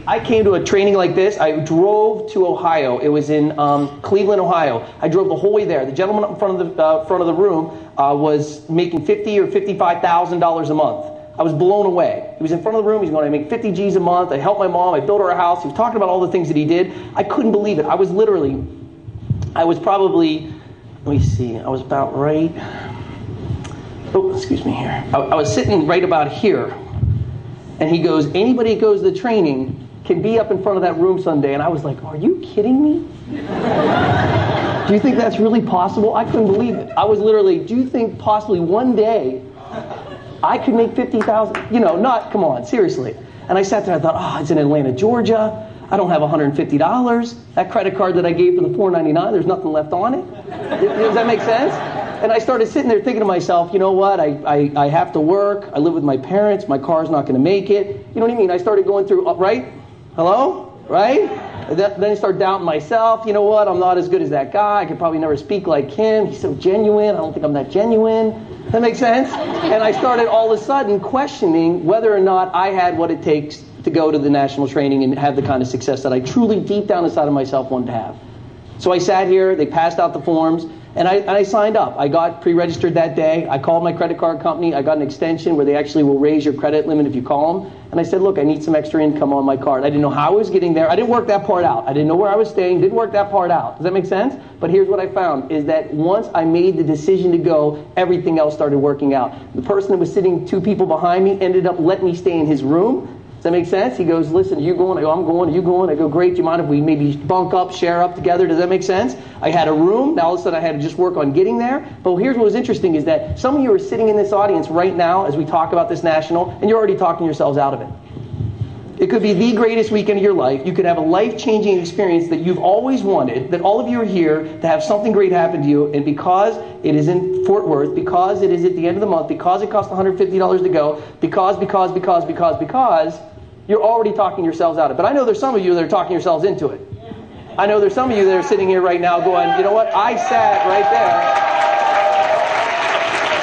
I came to a training like this. I drove to Ohio. It was in Cleveland, Ohio. I drove the whole way there. The gentleman up in front of the room was making $50,000 or $55,000 a month. I was blown away. He was in front of the room. He's going, I make 50 G's a month. I helped my mom. I built her a house. He was talking about all the things that he did. I couldn't believe it. I was probably, let me see, I was about right, oh, excuse me here. I was sitting right about here. And he goes, anybody that goes to the training can be up in front of that room someday. And I was like, are you kidding me? Do you think that's really possible? I couldn't believe it. I was literally, do you think possibly one day I could make 50,000? You know, not, come on, seriously. And I sat there and I thought, oh, it's in Atlanta, Georgia. I don't have $150. That credit card that I gave for the $4.99, there's nothing left on it. Does that make sense? And I started sitting there thinking to myself, you know what, I have to work. I live with my parents. My car's not going to make it. You know what I mean? I started going through, right? Hello? Right? Then I started doubting myself. You know what? I'm not as good as that guy. I could probably never speak like him. He's so genuine. I don't think I'm that genuine. Does that make sense? And I started all of a sudden questioning whether or not I had what it takes to go to the national training and have the kind of success that I truly deep down inside of myself wanted to have. So I sat here, they passed out the forms, and I signed up. I got pre-registered that day. I called my credit card company. I got an extension where they actually will raise your credit limit if you call them. And I said, look, I need some extra income on my card. I didn't know how I was getting there. I didn't work that part out. I didn't know where I was staying. Didn't work that part out. Does that make sense? But here's what I found, is that once I made the decision to go, everything else started working out. The person that was sitting 2 people behind me ended up letting me stay in his room. Does that make sense? He goes, listen, are you going? I go, I'm going. Are you going? I go, great. Do you mind if we maybe bunk up, share up together? Does that make sense? I had a room. Now all of a sudden I had to just work on getting there. But here's what was interesting is that some of you are sitting in this audience right now as we talk about this national, and you're already talking yourselves out of it. It could be the greatest weekend of your life. You could have a life-changing experience that you've always wanted, that all of you are here to have something great happen to you, and because it is in Fort Worth, because it is at the end of the month, because it costs $150 to go, because, you're already talking yourselves out of it. But I know there's some of you that are talking yourselves into it. I know there's some of you that are sitting here right now going, you know what, I sat right there.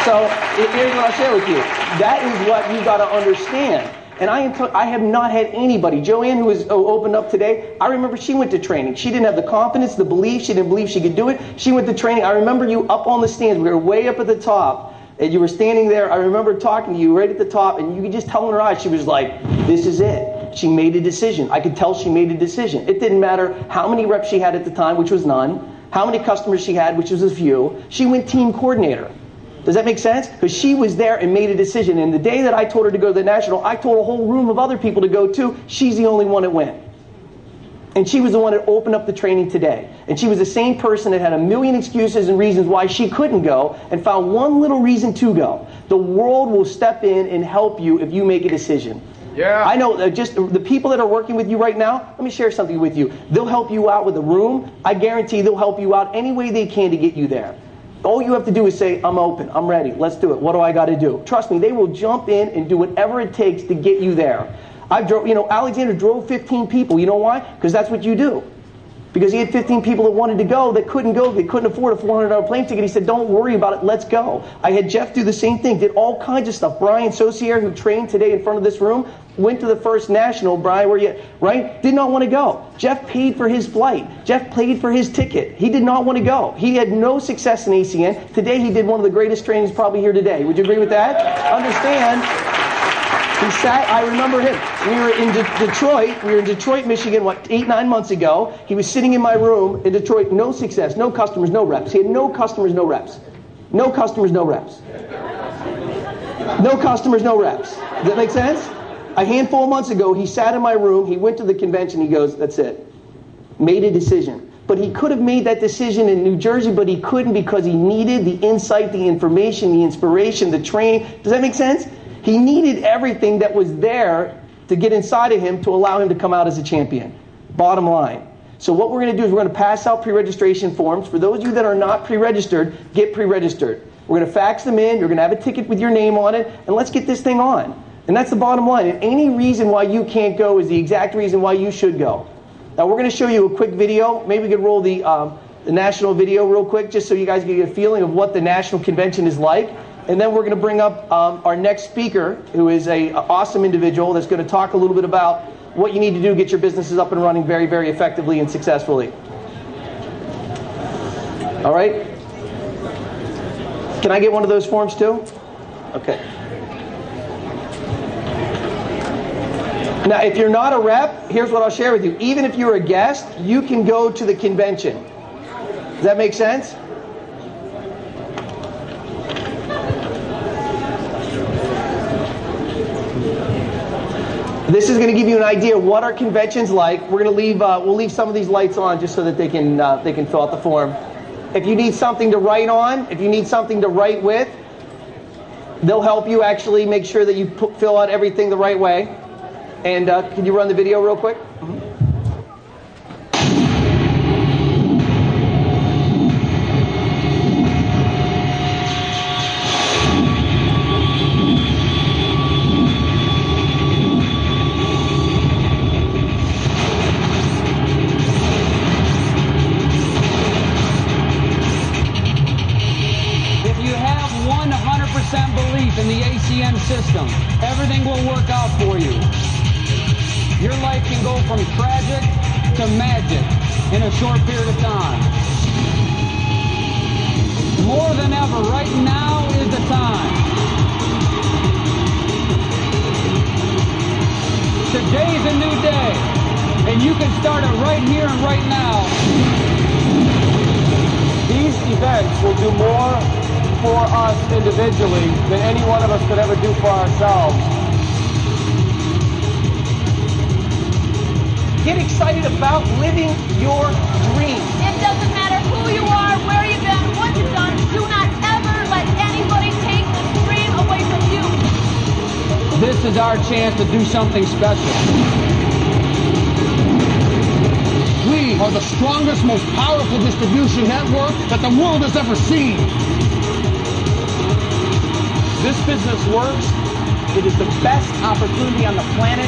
So here's what I'll share with you. That is what you got to understand. And I have not had anybody. Joanne, who was opened up today, I remember she went to training. She didn't have the confidence, the belief. She didn't believe she could do it. She went to training. I remember you up on the stands. We were way up at the top. And you were standing there. I remember talking to you right at the top. And you could just tell in her eyes, she was like, this is it. She made a decision. I could tell she made a decision. It didn't matter how many reps she had at the time, which was none. How many customers she had, which was a few. She went team coordinator. Does that make sense? Because she was there and made a decision. And the day that I told her to go to the national, I told a whole room of other people to go too. She's the only one that went. And she was the one that opened up the training today. And she was the same person that had a million excuses and reasons why she couldn't go and found one little reason to go. The world will step in and help you if you make a decision. Yeah. I know just the people that are working with you right now, let me share something with you. They'll help you out with a room. I guarantee they'll help you out any way they can to get you there. All you have to do is say, I'm open, I'm ready, let's do it. What do I got to do? Trust me, they will jump in and do whatever it takes to get you there. Alexander drove 15 people. You know why? Because that's what you do. Because he had 15 people that wanted to go that couldn't go. They couldn't afford a $400 plane ticket. He said, don't worry about it. Let's go. I had Jeff do the same thing. Did all kinds of stuff. Brian Saucier, who trained today in front of this room, went to the first national. Brian, where you, right? Did not want to go. Jeff paid for his flight. Jeff paid for his ticket. He did not want to go. He had no success in ACN. Today he did one of the greatest trainings probably here today. Would you agree with that? Understand. He sat, I remember him. We were in Detroit. We were in Detroit, Michigan, 8-9 months ago. He was sitting in my room in Detroit, no success, no customers, no reps. He had no customers, no reps. No customers, no reps. No customers, no reps. Does that make sense? A handful of months ago, he sat in my room. He went to the convention. He goes, that's it. Made a decision. But he could have made that decision in New Jersey, but he couldn't because he needed the insight, the information, the inspiration, the training. Does that make sense? He needed everything that was there to get inside of him to allow him to come out as a champion. Bottom line. So what we're going to do is we're going to pass out pre-registration forms. For those of you that are not pre-registered, get pre-registered. We're going to fax them in. You're going to have a ticket with your name on it. And let's get this thing on. And that's the bottom line. And any reason why you can't go is the exact reason why you should go. Now we're going to show you a quick video. Maybe we could roll the national video real quick just so you guys can get a feeling of what the national convention is like. And then we're going to bring up our next speaker, who is an awesome individual that's going to talk a little bit about what you need to do to get your businesses up and running very, very effectively and successfully. All right? Can I get one of those forms too? Okay. Now, if you're not a rep, here's what I'll share with you. Even if you're a guest, you can go to the convention. Does that make sense? This is going to give you an idea of what our convention's like. We're going to leave, we'll leave some of these lights on just so that they can fill out the form. If you need something to write on, if you need something to write with, they'll help you actually make sure that you fill out everything the right way. And can you run the video real quick? Belief in the ACN system, everything will work out for you. Your life can go from tragic to magic in a short period of time. More than ever, right now is the time. Today's a new day, and you can start it right here and right now. These events will do more for us individually than any one of us could ever do for ourselves. Get excited about living your dream. It doesn't matter who you are, where you've been, what you've done. Do not ever let anybody take this dream away from you. This is our chance to do something special. We are the strongest, most powerful distribution network that the world has ever seen. This business works. It is the best opportunity on the planet.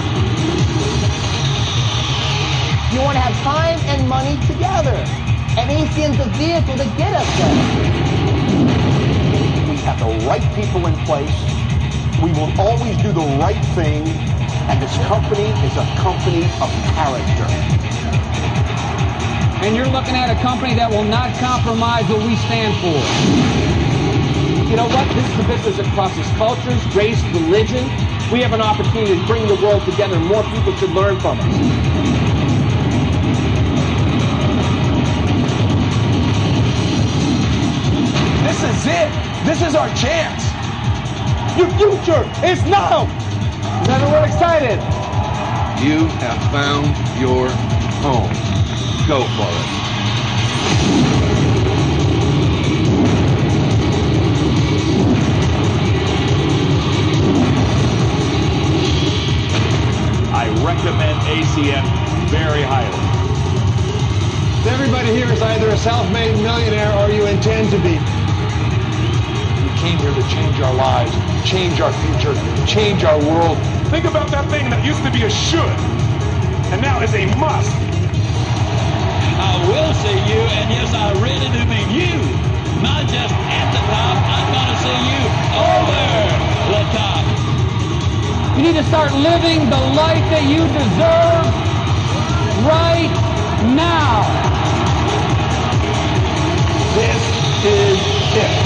You want to have time and money together. And ACN's the vehicle to get us there. We have the right people in place. We will always do the right thing. And this company is a company of character. And you're looking at a company that will not compromise what we stand for. You know what? This is a business that crosses cultures, race, religion. We have an opportunity to bring the world together. More people should learn from us. This is it. This is our chance. Your future is now. Is everyone excited? You have found your home. Go for it. I recommend ACN very highly. Everybody here is either a self-made millionaire or you intend to be. We came here to change our lives, change our future, change our world. Think about that thing that used to be a should, and now is a must. I will see you, and yes, I really do mean you. Not just at the top, I'm going to see you over the top. You need to start living the life that you deserve right now. This is it.